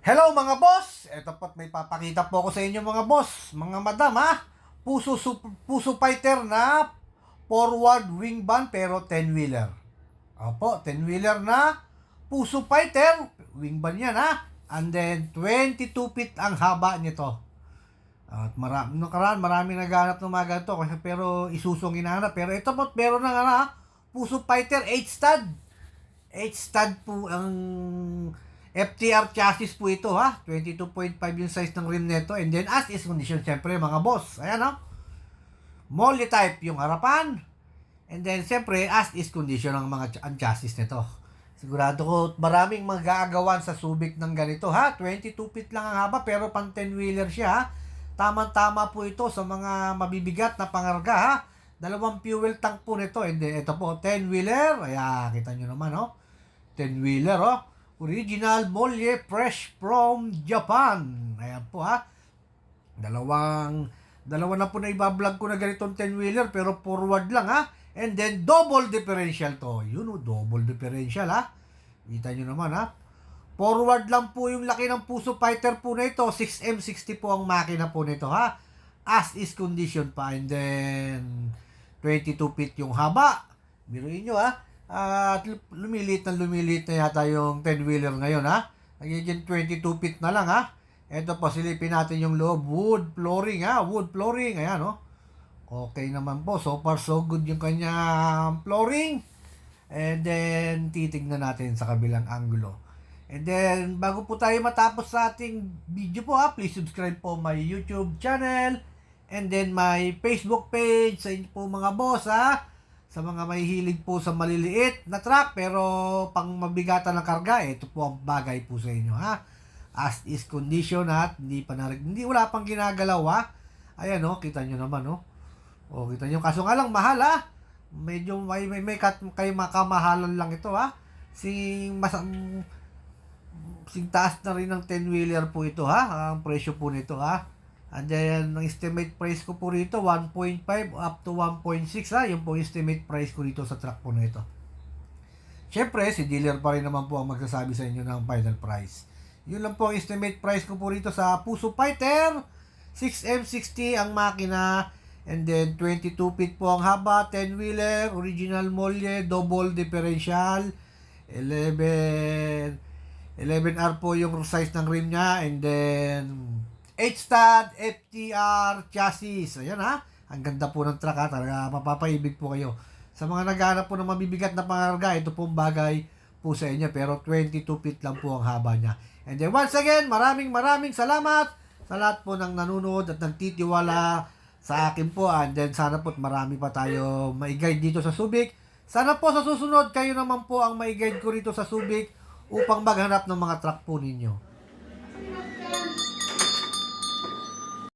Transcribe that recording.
Hello mga boss! Ito po't may papakita po ako sa inyo mga boss, mga madam ha. Puso fighter na forward wing van pero 10-wheeler. Opo, 10-wheeler na puso fighter, wing van yan ha. And then 22 feet ang haba nito. At marami naghanap ng mga ganito pero isusong hinahanap. Pero ito po't meron na nga na puso fighter 8 stud. 8 stud po ang FTR chassis po ito ha. 22.5 yung size ng rim nito. And then as is condition siyempre mga boss. Ayan ha. Molly type yung harapan. And then siyempre as is condition ang mga chassis nito. Sigurado ko maraming mag-aagawan sa Subic ng ganito ha. 22 feet lang ang haba pero pang 10-wheeler siya ha. Tama-tama po ito sa mga mabibigat na pangarga ha. Dalawang fuel tank po nito. And then ito po 10-wheeler. Ayan, kita nyo naman oh. 10-wheeler oh. Original Molye fresh from Japan. Ayan po ha. Dalawa na po na ibablog ko na ganitong 10-wheeler pero forward lang ha. And then double differential to. Yun o, double differential ha. Kita nyo naman ha. Forward lang po yung laki ng puso fighter po na ito. 6M60 po ang makina po nito ha. As is condition pa. And then 22 feet yung haba. Biruin nyo ha. At lumilit na yata yung 10-wheeler ngayon ha. Nagiging 22 feet na lang ha. Ito po, silipin natin yung loob. Wood flooring ha. Wood flooring. Ayan oh. Okay naman po. So far so good yung kanyang flooring. And then titignan natin sa kabilang anggulo. And then bago po tayo matapos sa ating video po ha, please subscribe po my YouTube channel. And then my Facebook page sa inyo po mga boss ha. Sa mga may hilig po sa maliliit na truck pero pang mabigatan ng karga, ito po ang bagay po sa inyo ha. As is condition at hindi wala pang ginagalaw ha. Ayan oh, kita nyo naman oh. Oh, kita nyo. Kaso nga lang mahal ha. Medyo may kayo makamahalan lang ito ha. Sing taas na rin ng 10-wheeler po ito ha. Ang presyo po nito ha. And then, ang estimate price ko po rito, 1.5 up to 1.6 ha. Yung po estimate price ko rito sa truck po na ito. Siyempre, si dealer pa rin naman po ang magsasabi sa inyo ng final price. Yun lang po ang estimate price ko po rito sa Puso Fighter. 6M60 ang makina. And then, 22 feet po ang haba. 10-wheeler, original Molye, double differential. 11R po yung size ng rim niya. And then 8-stud FTR chassis. Ayan ha. Ang ganda po ng truck ha. Talaga mapapaibig po kayo. Sa mga naghahanap po ng mabibigat na pangarga, ito pong bagay po sa inyo. Pero 22 feet lang po ang haba niya. And then once again, maraming salamat sa lahat po ng nanonood at nagtitiwala sa akin po. And then sana po marami pa tayo mai-guide dito sa Subic. Sana po sa susunod, kayo naman po ang mai-guide ko rito sa Subic upang maghanap ng mga truck po ninyo.